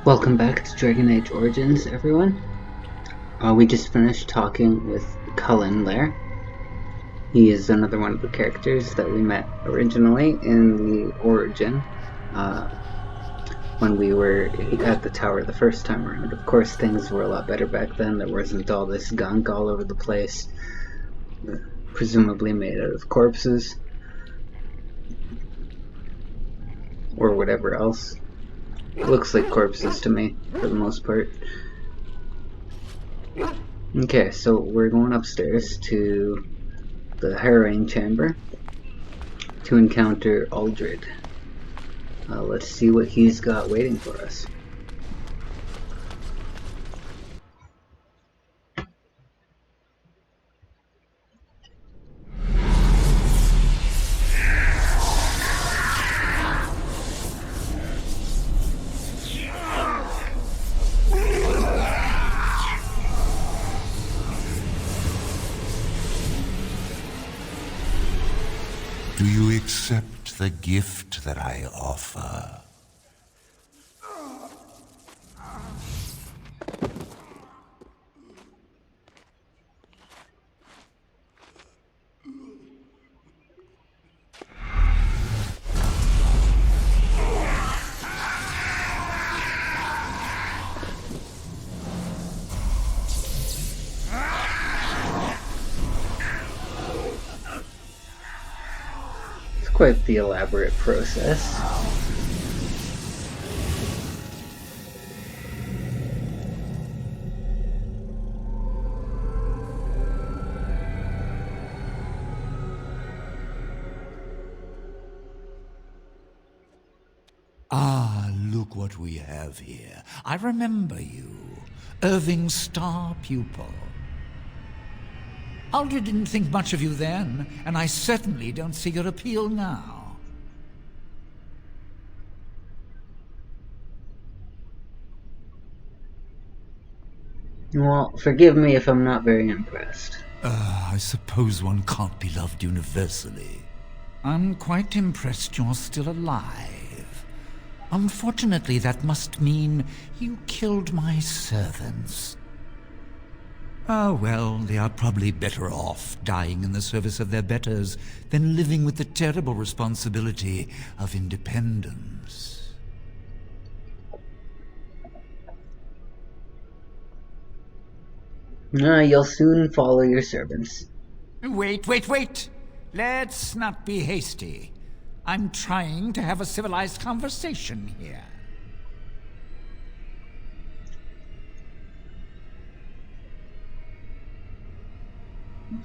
Welcome back to Dragon Age Origins, everyone. We just finished talking with Cullen there. He is another one of the characters that we met originally in the Origin, when we were at the tower the first time around. Of course, things were a lot better back then. There wasn't all this gunk all over the place, presumably made out of corpses, or whatever else. It looks like corpses to me, for the most part. Okay, so we're going upstairs to the harrowing chamber to encounter Uldred. Let's see what he's got waiting for us. Do you accept the gift that I offer? Quite the elaborate process. Ah, look what we have here. I remember you. Irving's star pupil. Uldred didn't think much of you then, and I certainly don't see your appeal now. Well, forgive me if I'm not very impressed. I suppose one can't be loved universally. I'm quite impressed you're still alive. Unfortunately, that must mean you killed my servants. Ah, well, they are probably better off dying in the service of their betters than living with the terrible responsibility of independence. You'll soon follow your servants. Wait! Let's not be hasty. I'm trying to have a civilized conversation here.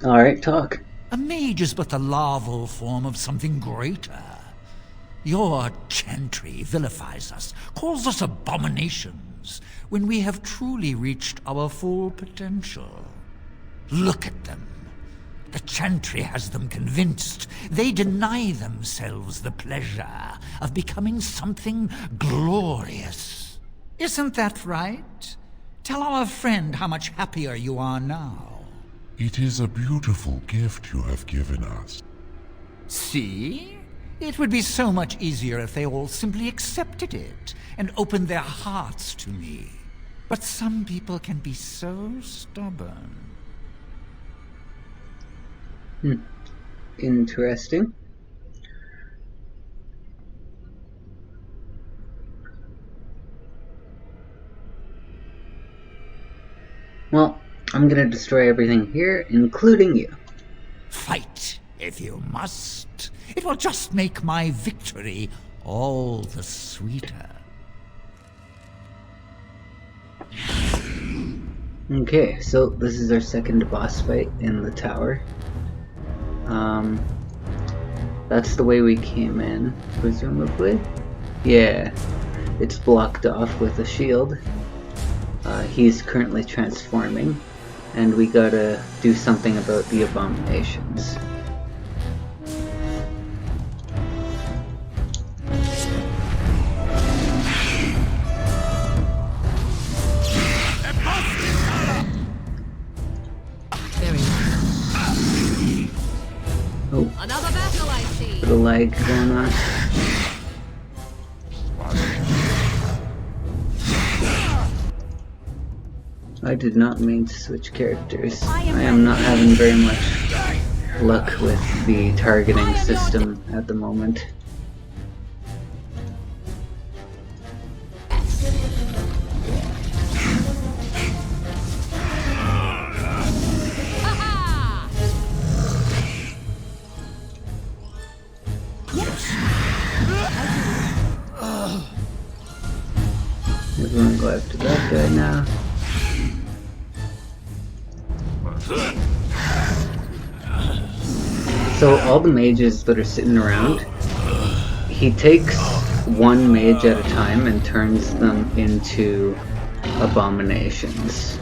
Alright, talk. A mage is but the larval form of something greater. Your chantry vilifies us, calls us abominations, when we have truly reached our full potential. Look at them. The chantry has them convinced. They deny themselves the pleasure of becoming something glorious. Isn't that right? Tell our friend how much happier you are now. It is a beautiful gift you have given us. See? It would be so much easier if they all simply accepted it and opened their hearts to me. But some people can be so stubborn. Interesting. Well, I'm gonna destroy everything here, including you. Fight, if you must. It will just make my victory all the sweeter. Okay, so this is our second boss fight in the tower. That's the way we came in, presumably. Yeah, it's blocked off with a shield. He's currently transforming, and we gotta do something about the abominations. Oh, Another battle I see. bit of lag going on. I did not mean to switch characters. I am not having very much luck with the targeting system at the moment. Everyone go after that guy now. So all the mages that are sitting around, he takes one mage at a time and turns them into abominations.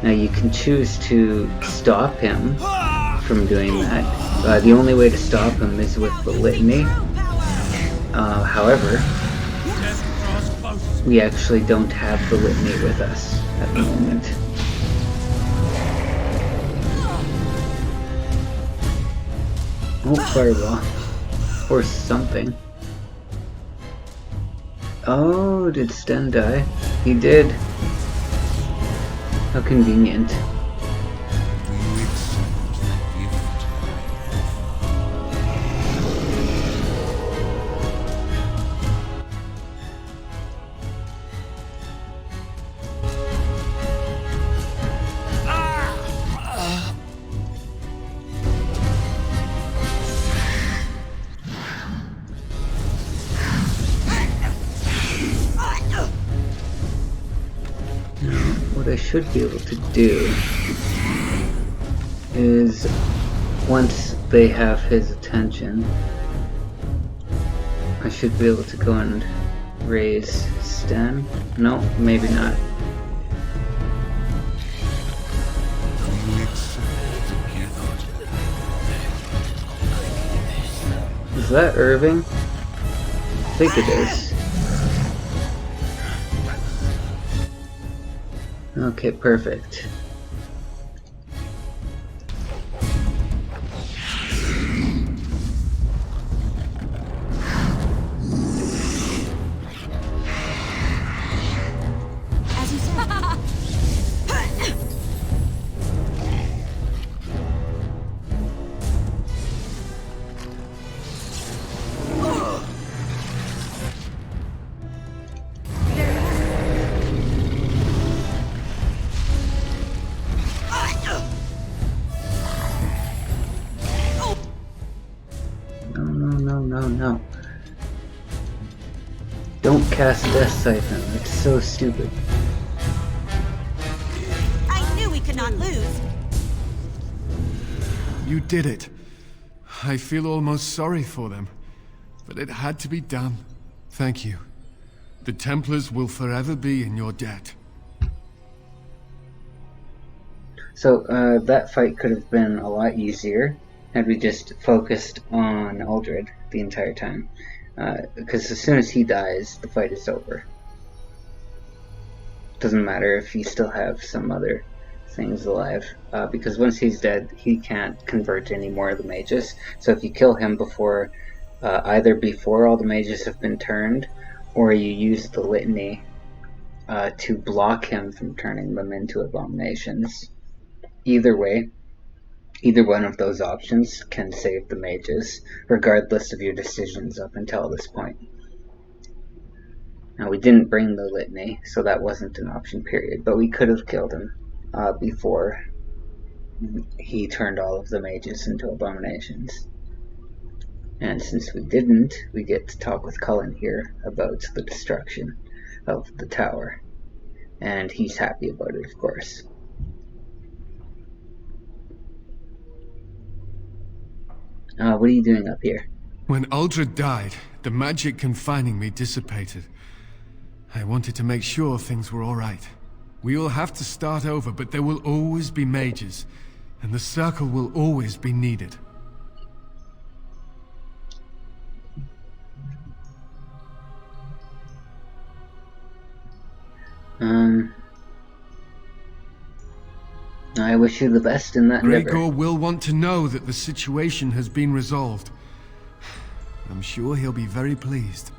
Now you can choose to stop him from doing that. The only way to stop him is with the litany. However, we actually don't have the litany with us at the moment. Oh, fireball. Or something. Oh, did Sten die? He did. How convenient. What I should be able to do is, once they have his attention, I should be able to go and raise Sten. No, maybe not. Is that Irving? I think it is. Okay, perfect. As you said. No. Don't cast Death Siphon. It's so stupid. I knew we could not lose. You did it. I feel almost sorry for them. But it had to be done. Thank you. The Templars will forever be in your debt. So, that fight could have been a lot easier had we just focused on Uldred the entire time. Because as soon as he dies, the fight is over. Doesn't matter if you still have some other things alive, because once he's dead, he can't convert any more of the mages. So if you kill him before, either before all the mages have been turned, or you use the litany to block him from turning them into abominations. Either way, either one of those options can save the mages, regardless of your decisions up until this point. Now, we didn't bring the litany, so that wasn't an option, period, but we could have killed him before he turned all of the mages into abominations. And since we didn't, we get to talk with Cullen here about the destruction of the tower. And he's happy about it, of course. What are you doing up here? When Uldred died, the magic confining me dissipated. I wanted to make sure things were all right. We will have to start over, but there will always be mages, and the circle will always be needed. I wish you the best in that endeavor. Gregor will want to know that the situation has been resolved. I'm sure he'll be very pleased.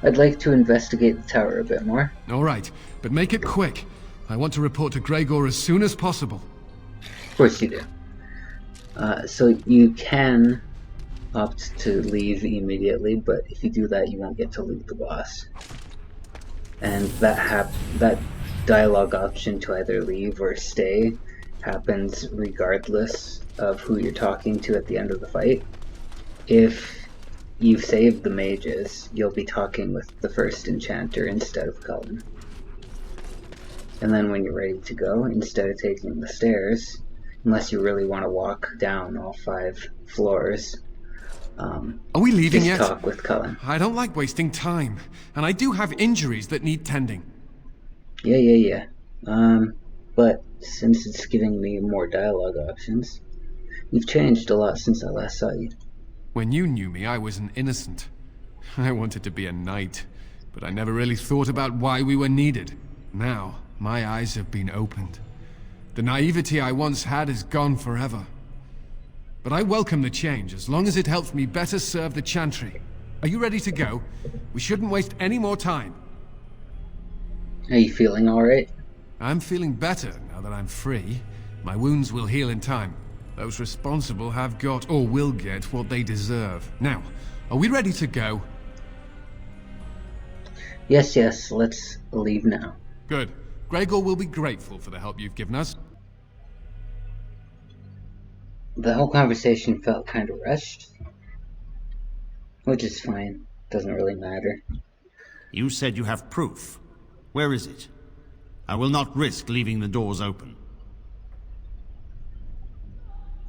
I'd like to investigate the tower a bit more. All right, but make it quick. I want to report to Gregor as soon as possible. Of course you do. So you can opt to leave immediately, but if you do that, you won't get to loot the boss. And that dialogue option to either leave or stay happens regardless of who you're talking to at the end of the fight. If you've saved the mages, you'll be talking with the first enchanter instead of Cullen. And then when you're ready to go, instead of taking the stairs, unless you really want to walk down all 5 floors, Are we leaving just yet? talk with Cullen. I don't like wasting time, and I do have injuries that need tending. Yeah. But since it's giving me more dialogue options, you've changed a lot since I last saw you. When you knew me, I was an innocent. I wanted to be a knight, but I never really thought about why we were needed. Now, my eyes have been opened. The naivety I once had is gone forever. But I welcome the change, as long as it helps me better serve the Chantry. Are you ready to go? We shouldn't waste any more time. Are you feeling alright? I'm feeling better now that I'm free. My wounds will heal in time. Those responsible have got, or will get, what they deserve. Now, are we ready to go? Yes, let's leave now. Good. Gregor will be grateful for the help you've given us. The whole conversation felt kind of rushed, which is fine. Doesn't really matter. You said you have proof. Where is it? I will not risk leaving the doors open.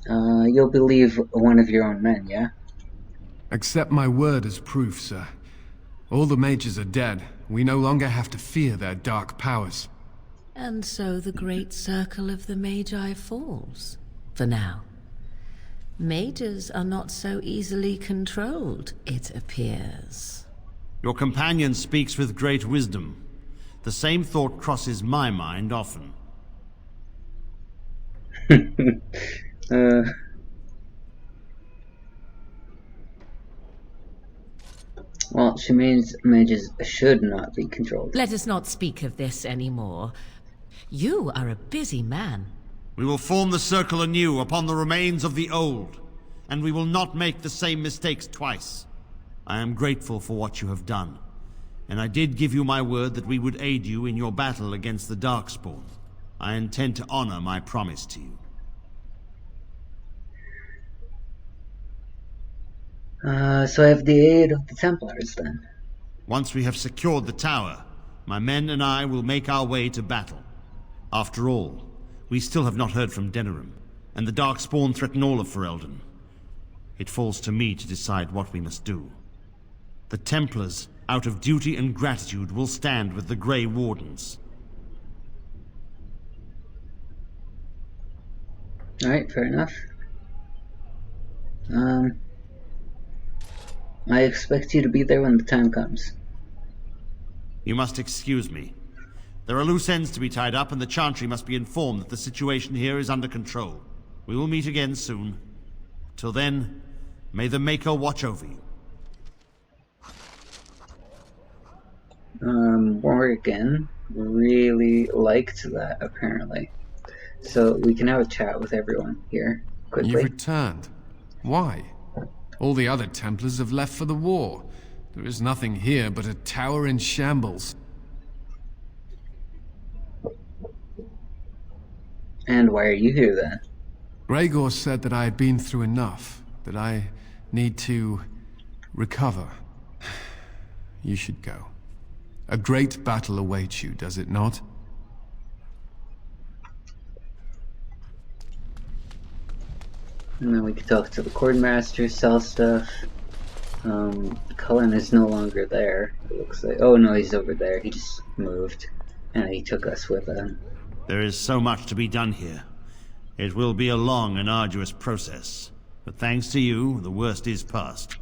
You'll believe one of your own men, yeah? Accept my word as proof, sir. All the mages are dead. We no longer have to fear their dark powers. And so the great circle of the Magi falls, for now. Mages are not so easily controlled, it appears. Your companion speaks with great wisdom. The same thought crosses my mind often. Well, she means mages should not be controlled. Let us not speak of this anymore. You are a busy man. We will form the circle anew upon the remains of the old, and we will not make the same mistakes twice. I am grateful for what you have done, and I did give you my word that we would aid you in your battle against the Darkspawn. I intend to honor my promise to you. So I have the aid of the Templars, then. Once we have secured the tower, my men and I will make our way to battle. After all, we still have not heard from Denerim, and the Darkspawn threaten all of Ferelden. It falls to me to decide what we must do. The Templars, out of duty and gratitude, will stand with the Grey Wardens. Alright, fair enough. I expect you to be there when the time comes. You must excuse me. There are loose ends to be tied up, and the Chantry must be informed that the situation here is under control. We will meet again soon. Till then, may the Maker watch over you. Morrigan really liked that, apparently. So we can have a chat with everyone here, quickly. You've returned. Why? All the other Templars have left for the war. There is nothing here but a tower in shambles. And why are you here, then? Gregor said that I had been through enough, that I need to recover. You should go. A great battle awaits you, does it not? And then we can talk to the Cordmaster, sell stuff. Cullen is no longer there, it looks like. Oh no, he's over there. He just moved. And he took us with him. There is so much to be done here. It will be a long and arduous process. But thanks to you, the worst is past.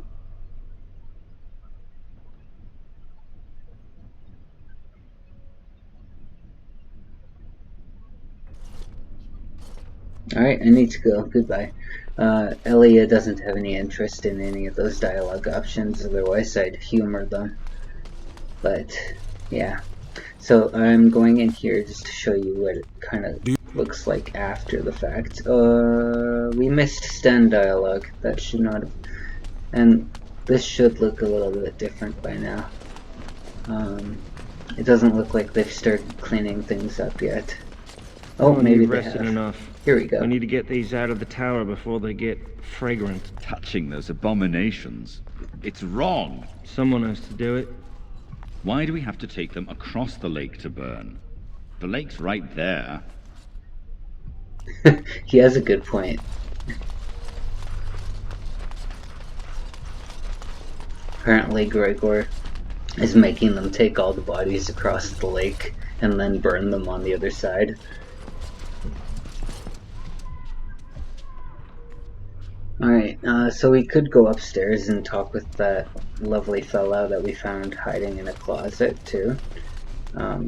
Alright, I need to go. Goodbye. Elia doesn't have any interest in any of those dialogue options, otherwise I'd humor them. But, yeah. So So I'm going in here just to show you what it kind of looks like after the fact. We missed Sten dialogue. That should not have... And this should look a little bit different by now. It doesn't look like they've started cleaning things up yet. Oh, maybe you've they rested have. enough. Here we go. I need to get these out of the tower before they get fragrant. Touching those abominations. It's wrong. Someone has to do it. Why do we have to take them across the lake to burn? The lake's right there. He has a good point. Apparently Gregor is making them take all the bodies across the lake and then burn them on the other side. Alright, so we could go upstairs and talk with that lovely fellow that we found hiding in a closet, too. I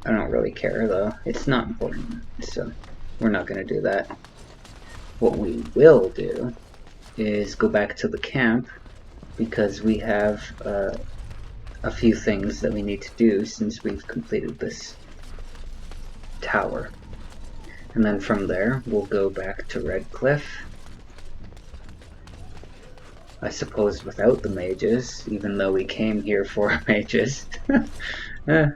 don't really care, though. It's not important, so we're not going to do that. What we will do is go back to the camp, because we have a few things that we need to do since we've completed this tower. And then from there, we'll go back to Redcliffe. I suppose without the mages, even though we came here for mages. What are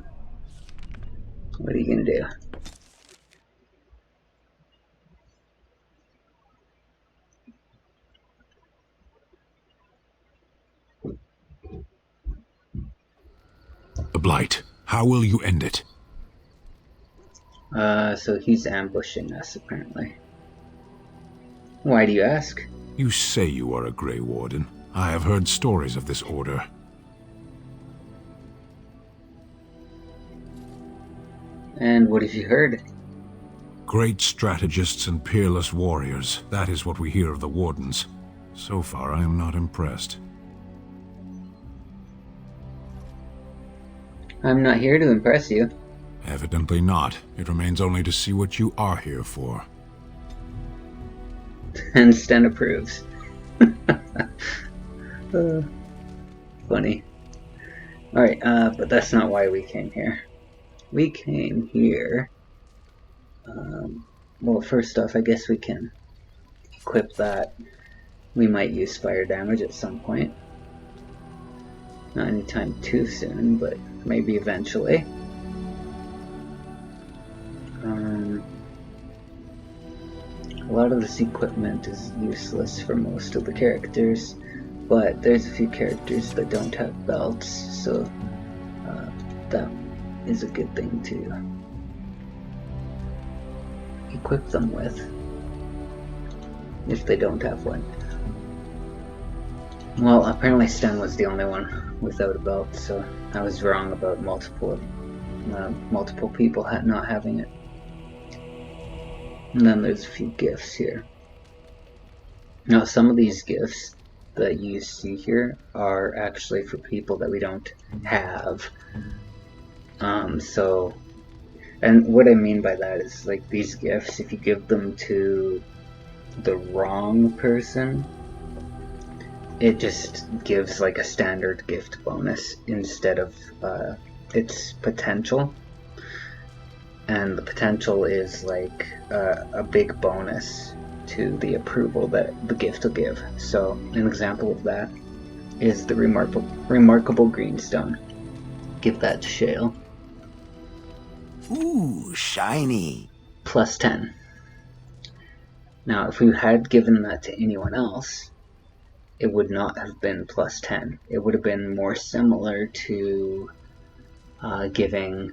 you gonna do? The Blight. How will you end it? So he's ambushing us, apparently. Why do you ask? You say you are a Grey Warden. I have heard stories of this order. And what have you heard? Great strategists and peerless warriors. That is what we hear of the Wardens. So far, I am not impressed. I'm not here to impress you. Evidently not. It remains only to see what you are here for. And Sten approves. Funny. Alright, but that's not why we came here. We came here... well, first off, I guess we can equip that. We might use fire damage at some point. Not anytime too soon, but maybe eventually. A lot of this equipment is useless for most of the characters, but there's a few characters that don't have belts, so that is a good thing to equip them with, if they don't have one. Well, apparently Sten was the only one without a belt, so I was wrong about multiple people not having it. And then there's a few gifts here. Now, some of these gifts that you see here are actually for people that we don't have. And what I mean by that is, like, these gifts, if you give them to the wrong person, it just gives like a standard gift bonus instead of its potential. And the potential is like a big bonus to the approval that the gift will give. So an example of that is the remarkable greenstone. Give that to Shale. Ooh, shiny. Plus 10. Now, if we had given that to anyone else, it would not have been plus 10. It would have been more similar to giving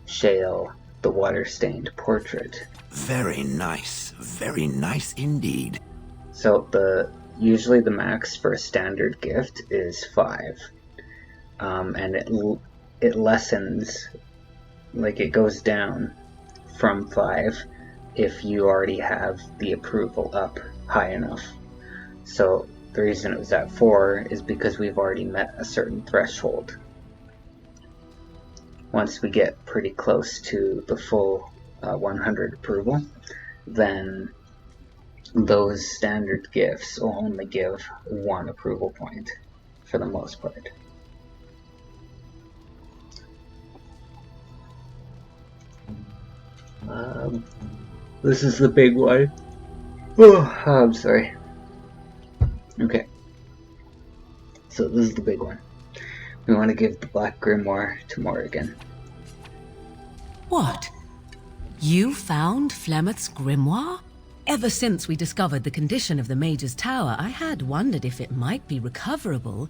Shale the water-stained portrait. Very nice indeed. So usually the max for a standard gift is 5, and it lessens, like it goes down from 5 if you already have the approval up high enough. So the reason it was at 4 is because we've already met a certain threshold. Once we get pretty close to the full 100 approval, then those standard gifts will only give 1 approval point for the most part. This is the big one. Oh, I'm sorry. Okay. So this is the big one. We want to give the Black Grimoire to Morrigan. What? You found Flemeth's grimoire? Ever since we discovered the condition of the Mage's Tower, I had wondered if it might be recoverable,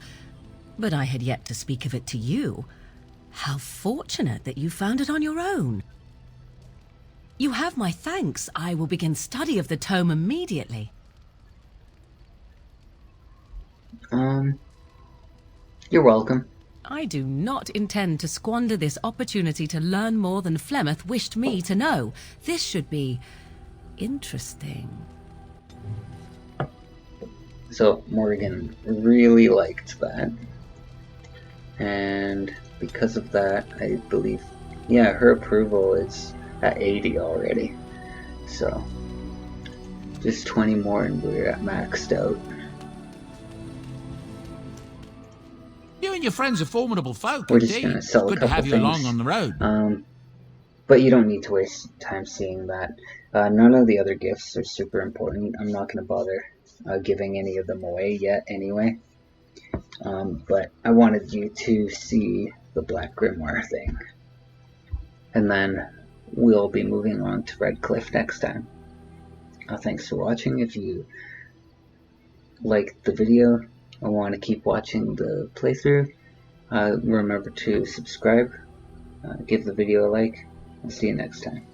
but I had yet to speak of it to you. How fortunate that you found it on your own. You have my thanks. I will begin study of the tome immediately. You're welcome. I do not intend to squander this opportunity to learn more than Flemeth wished me to know. This should be interesting. So Morrigan really liked that. And because of that, I believe, yeah, her approval is at 80 already. So just 20 more and we're at maxed out. You and your friends are formidable folk. We're just indeed. gonna sell a Good to couple have you things. along on the road. But you don't need to waste time seeing that. None of the other gifts are super important. I'm not gonna bother giving any of them away yet anyway. But I wanted you to see the Black Grimoire thing. And then we'll be moving on to Redcliffe next time. Thanks for watching. If you liked the video and want to keep watching the playthrough, remember to subscribe, give the video a like, and see you next time.